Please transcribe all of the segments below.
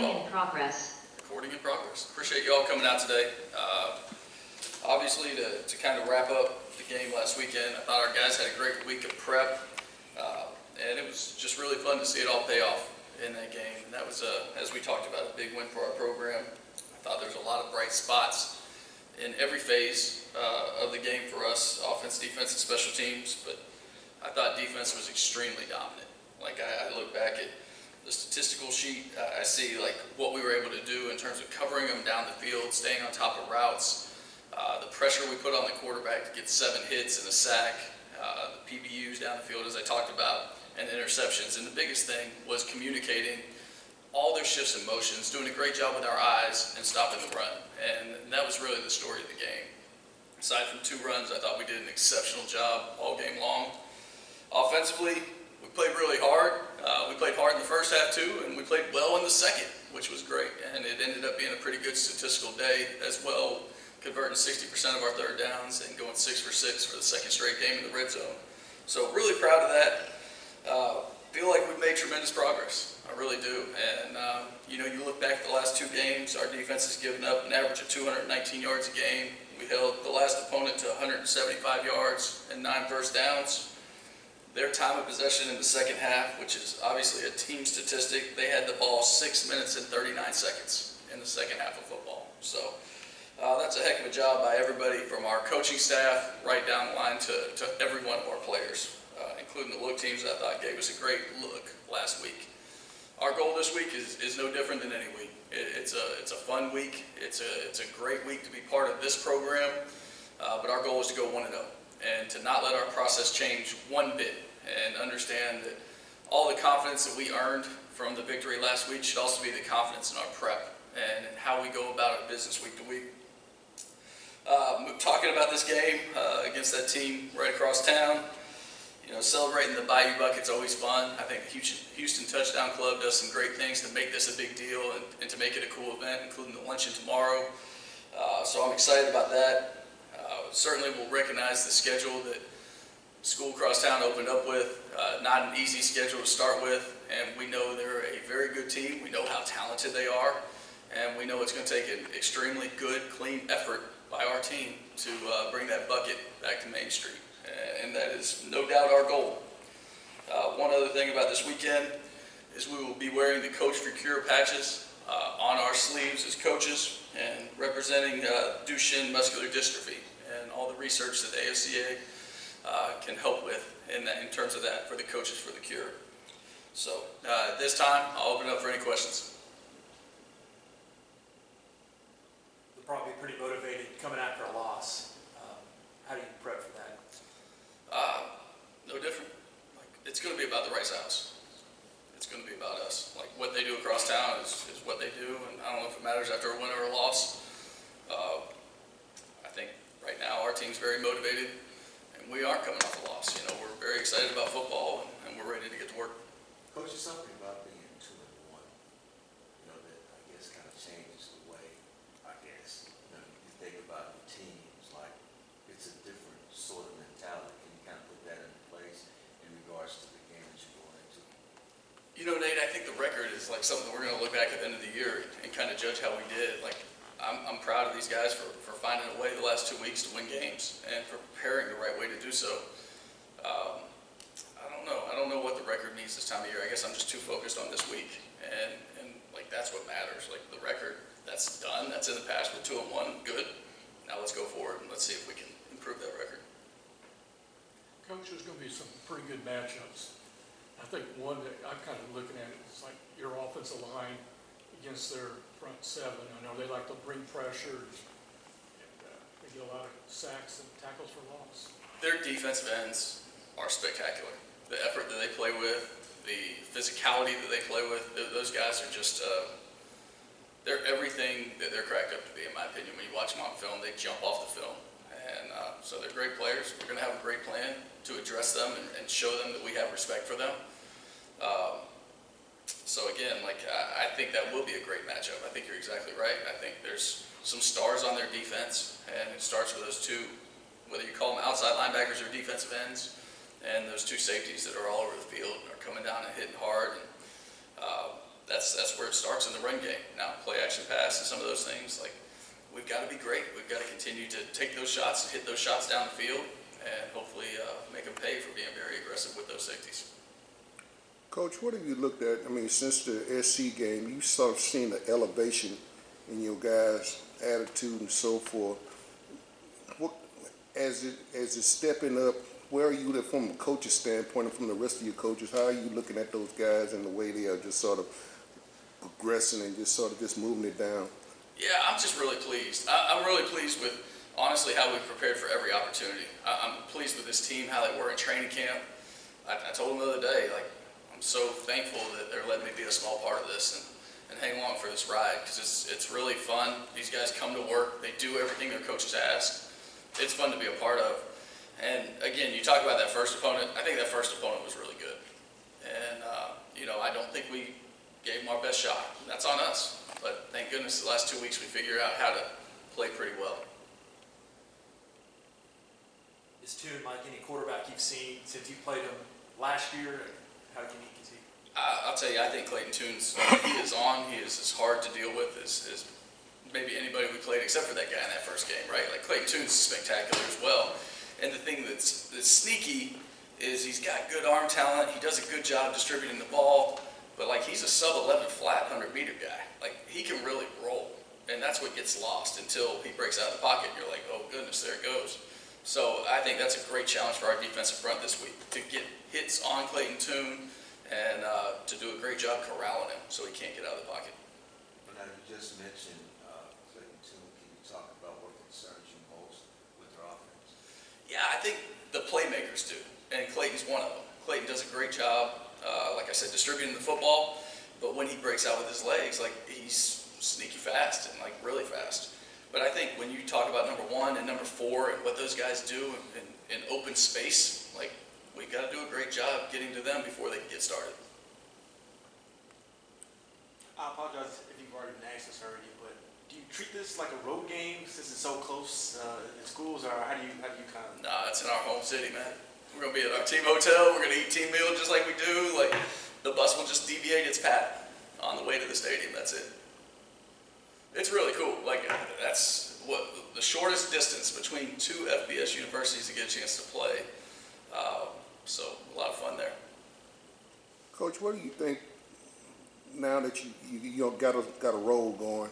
Recording in progress. Recording in progress. Appreciate you all coming out today. Obviously, to kind of wrap up the game last weekend, I thought our guys had a great week of prep, and it was just really fun to see it all pay off in that game. And that was, as we talked about, a big win for our program. I thought there was a lot of bright spots in every phase of the game for us, offense, defense, and special teams, but I thought defense was extremely dominant. Like, I look back at the statistical sheet, I see like what we were able to do in terms of covering them down the field, staying on top of routes, the pressure we put on the quarterback to get 7 hits and a sack, the PBUs down the field as I talked about, and interceptions. And the biggest thing was communicating all their shifts and motions, doing a great job with our eyes and stopping the run. And that was really the story of the game. Aside from 2 runs, I thought we did an exceptional job all game long. Offensively, we played really hard. We played hard in the first half too, and we played well in the second, which was great. And it ended up being a pretty good statistical day as well, converting 60% of our third downs and going 6 for 6 for the second straight game in the red zone. So really proud of that. Feel like we've made tremendous progress. I really do. And you know, you look back at the last 2 games, our defense has given up an average of 219 yards a game. We held the last opponent to 175 yards and 9 first downs. Their time of possession in the second half, which is obviously a team statistic, they had the ball 6 minutes and 39 seconds in the second half of football. So that's a heck of a job by everybody from our coaching staff right down the line to every one of our players, including the look teams that I thought gave us a great look last week. Our goal this week is no different than any week. It's a fun week. It's a great week to be part of this program, but our goal is to go 1-0. And to not let our process change one bit, and understand that all the confidence that we earned from the victory last week should also be the confidence in our prep and how we go about our business week to week. Talking about this game against that team right across town, you know, celebrating the Bayou Bucket's always fun. I think the Houston Touchdown Club does some great things to make this a big deal and to make it a cool event, including the luncheon tomorrow. So I'm excited about that. Certainly we'll recognize the schedule that school across town opened up with. Not an easy schedule to start with, and we know they're a very good team. We know how talented they are, and we know it's going to take an extremely good, clean effort by our team to bring that bucket back to Main Street, and that is no doubt our goal. One other thing about this weekend is we will be wearing the Coach for Cure patches on our sleeves as coaches and representing Duchenne muscular dystrophy and all the research that the AFCA can help with in terms of that for the Coaches for the Cure. So at this time, I'll open it up for any questions. You'll probably be pretty motivated coming after a loss. How do you prep for that? No different. Like, it's going to be about the Rice House. It's going to be about us. Like, what they do across town is what they do, and I don't know if it matters after a win or a loss. I think right now our team's very motivated, and we are coming off a loss. You know, we're very excited about football, and we're ready to get to work. Coach, there's something about being 2-1, you know, that I guess kind of changes the way, I guess, you know, you think about the teams, like it's a different sort of mentality. Can you kind of put that in place in regards to the game that you're going into? You know, Nate, I think the record is like something we're going to look back at the end of the year and kind of judge how we did. Like, I'm proud of these guys for finding a way the last 2 weeks to win games and for preparing the right way to do so. I don't know what the record means this time of year. I guess I'm just too focused on this week, and like that's what matters. Like the record, that's done. That's in the past. We're 2-1. Good. Now let's go forward and let's see if we can improve that record. Coach, there's going to be some pretty good matchups. I think one that I'm kind of looking at is like your offensive line against their front 7. I know they like to bring pressure, and they get a lot of sacks and tackles for loss. Their defensive ends are spectacular. The effort that they play with, the physicality that they play with, those guys are just, they're everything that they're cracked up to be, in my opinion. When you watch them on film, they jump off the film. And so they're great players. We're going to have a great plan to address them and show them that we have respect for them. So again, like I think that will be a great matchup. I think you're exactly right. I think there's some stars on their defense, and it starts with those 2, whether you call them outside linebackers or defensive ends, and those 2 safeties that are all over the field are coming down and hitting hard. And that's where it starts in the run game. Now, play action pass and some of those things, like, we've got to be great. We've got to continue to take those shots and hit those shots down the field and hopefully make them pay for being very aggressive with those safeties. Coach, what have you looked at? I mean, since the SC game, you sort of seen the elevation in your guys' attitude and so forth. What, as it's stepping up, where are you from a coach's standpoint and from the rest of your coaches? How are you looking at those guys and the way they are just sort of progressing and just sort of just moving it down? Yeah, I'm just really pleased. I'm really pleased with, honestly, how we've prepared for every opportunity. I'm pleased with this team, how they were in training camp. I told them the other day, like, I'm so thankful that they're letting me be a small part of this and hang along for this ride, because it's really fun. These guys come to work. They do everything their coaches ask. It's fun to be a part of. And, again, you talk about that first opponent. I think that first opponent was really good. And, I don't think we gave them our best shot. That's on us. But thank goodness the last 2 weeks we figured out how to play pretty well. Is Tune like any quarterback you've seen since you played him last year? How unique is he? I'll tell you, I think Clayton Tune's, he is as hard to deal with as maybe anybody we played, except for that guy in that first game, right? Like, Clayton Tune's spectacular as well. And the thing that's sneaky is he's got good arm talent. He does a good job distributing the ball. But, like, he's a sub-11 flat 100-meter guy. Like, he can really roll. And that's what gets lost until he breaks out of the pocket. And you're like, oh, goodness, there it goes. So I think that's a great challenge for our defensive front this week, to get hits on Clayton Tune and to do a great job corralling him so he can't get out of the pocket. Now, you just mentioned Clayton Tune. Can you talk about what concerns you most with their offense? Yeah, I think the playmakers do, and Clayton's one of them. Clayton does a great job, like I said, distributing the football, but when he breaks out with his legs, like, he's sneaky fast and, like, really fast. But I think when you talk about number 1 and number 4 and what those guys do in open space, like, we've got to do a great job getting to them before they can get started. I apologize if you've already been asked this already, but do you treat this like a road game since it's so close in schools, or how do you kind of? Nah, it's in our home city, man. We're going to be at our team hotel. We're going to eat team meal just like we do. Like, the bus will just deviate its path on the way to the stadium. That's it. It's really cool. Like, that's what the shortest distance between 2 FBS universities to get a chance to play. So a lot of fun there. Coach, what do you think now that you got a role going,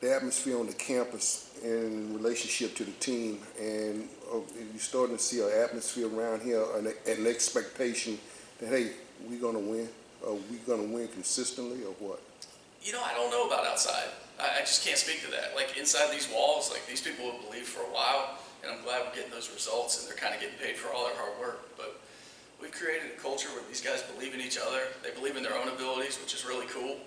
the atmosphere on the campus in relationship to the team, and you're starting to see an atmosphere around here, an expectation that, hey, we're going to win? Are we going to win consistently or what? I don't know about outside. I just can't speak to that. Like, inside these walls, like, these people have believed for a while, and I'm glad we're getting those results, and they're kind of getting paid for all their hard work. But we've created a culture where these guys believe in each other. They believe in their own abilities, which is really cool.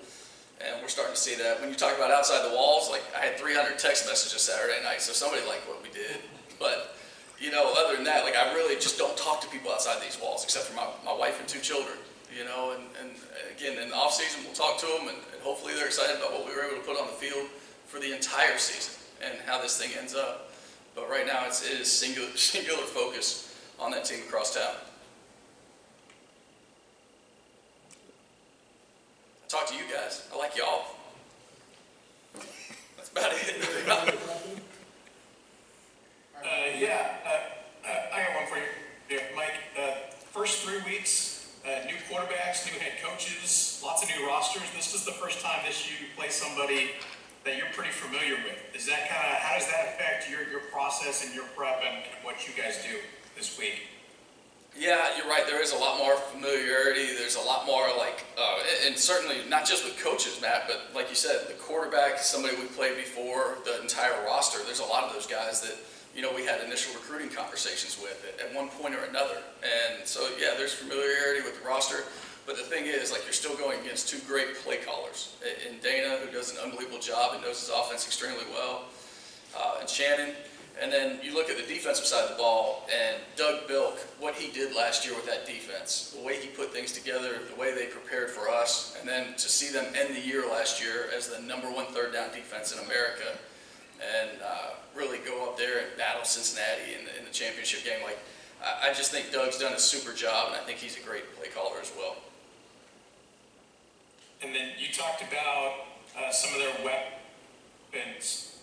And we're starting to see that. When you talk about outside the walls, like, I had 300 text messages Saturday night, so somebody liked what we did. But, other than that, like, I really just don't talk to people outside these walls, except for my wife and 2 children. And again, in the off season, we'll talk to them, and hopefully they're excited about what we were able to put on the field for the entire season and how this thing ends up. But right now, it is singular focus on that team across town. I talk to you guys. I like y'all. That's about it. I got one for you, Mike. First 3 weeks, new quarterbacks, new head coaches, lots of new rosters. This is the first time that you play somebody that you're pretty familiar with. Is that how does that affect your process and your prep and what you guys do this week? Yeah, you're right. There is a lot more familiarity. There's a lot more, and certainly not just with coaches, Matt, but like you said, the quarterback, somebody we played before, the entire roster. There's a lot of those guys that, we had initial recruiting conversations with at one point or another. And so, yeah, there's familiarity with the roster. But the thing is, like, you're still going against 2 great play callers. In Dana, who does an unbelievable job and knows his offense extremely well, and Shannon. And then you look at the defensive side of the ball, and Doug Bilk, what he did last year with that defense, the way he put things together, the way they prepared for us, and then to see them end the year last year as the #1 third down defense in America, and really go up there and battle Cincinnati in the championship game. Like, I just think Doug's done a super job, and I think he's a great play caller as well. And then you talked about some of their weapons.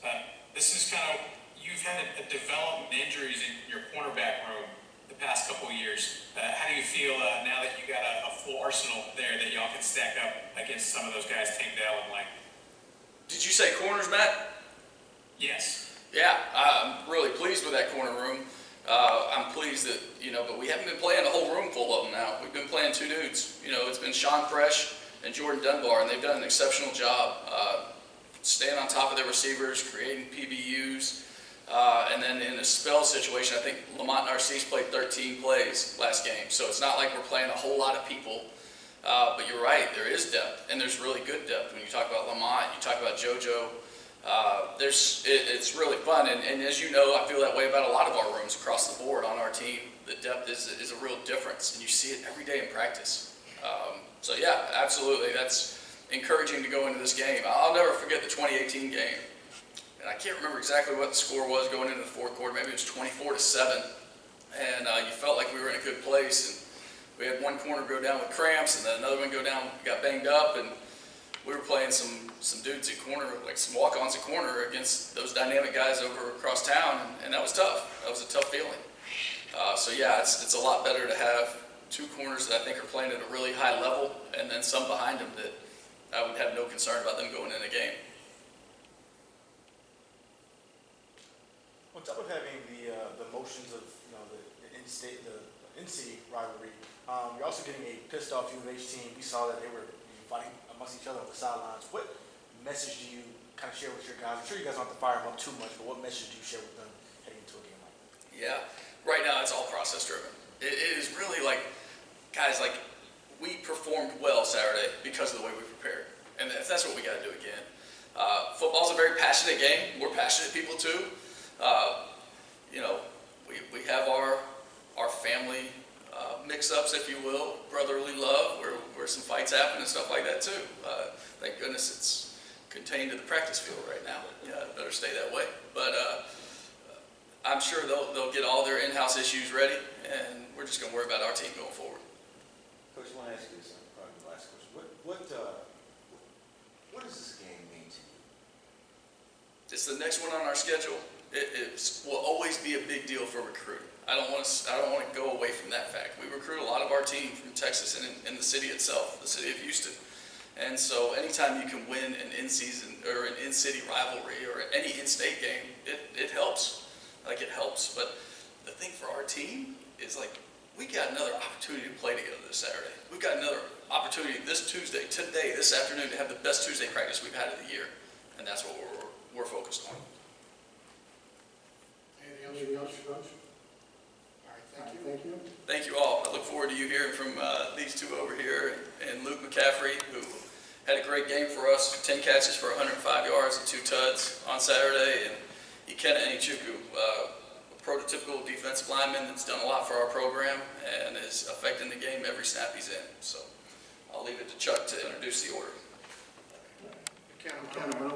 This is kind of, you've had a development injuries in your cornerback room the past couple of years. How do you feel now that you got a full arsenal there that y'all can stack up against some of those guys, Tank Dell and Lang? Did you say corners, Matt? Yes. Yeah, I'm really pleased with that corner room. I'm pleased that, but we haven't been playing a whole room full of them now. We've been playing two dudes. It's been Sean Fresh and Jordan Dunbar, and they've done an exceptional job staying on top of their receivers, creating PBUs. And then in a spell situation, I think Lamont Narcisse played 13 plays last game. So it's not like we're playing a whole lot of people. But you're right, there is depth, and there's really good depth. When you talk about Lamont, you talk about JoJo, it's really fun. And as you know, I feel that way about a lot of our rooms across the board on our team. The depth is a real difference, and you see it every day in practice. So yeah, absolutely. That's encouraging to go into this game. I'll never forget the 2018 game. And I can't remember exactly what the score was going into the fourth quarter. Maybe it was 24-7. And you felt like we were in a good place. And we had one corner go down with cramps, and then another one go down, got banged up. And we were playing some dudes at corner, like some walk-ons at corner against those dynamic guys over across town. And that was tough. That was a tough feeling. So yeah, it's a lot better to have two corners that I think are playing at a really high level, and then some behind them that I would have no concern about them going in a game. On top of having the motions of the in-city rivalry, you're also getting a pissed off U of H team. We saw that they were fighting amongst each other on the sidelines. What message do you kind of share with your guys? I'm sure you guys don't have to fire them up too much, but what message do you share with them heading into a game like that? Yeah, right now it's all process driven. It is really like, guys, like we performed well Saturday because of the way we prepared, and that's what we got to do again. Football's a very passionate game. We're passionate people too. We have our family mix-ups, if you will, brotherly love, where some fights happen and stuff like that too. Thank goodness it's contained to the practice field right now. Yeah, it better stay that way. But I'm sure they'll get all their in-house issues ready, and we're just going to worry about our team going forward. Coach, I want to ask you this, probably the last question. What does this game mean to you? It's the next one on our schedule. It will always be a big deal for recruiting. I don't want to go away from that fact. We recruit a lot of our team from Texas and in the city itself, the city of Houston. And so anytime you can win an in-season or an in-city rivalry or any in-state game, it helps. Like, it helps. But the thing for our team is, like, we got another opportunity to play together this Saturday. We've got another opportunity this Tuesday, today, this afternoon, to have the best Tuesday practice we've had of the year. And that's what we're focused on. Anything else, Coach? All right, thank you. Thank you all. I look forward to you hearing from these two over here and Luke McCaffrey, who had a great game for us, 10 catches for 105 yards and 2 tuds on Saturday, and Ikenna Enichukwu, a prototypical defensive lineman that's done a lot for our program and is affecting the game every snap he's in. So I'll leave it to Chuck to introduce the order.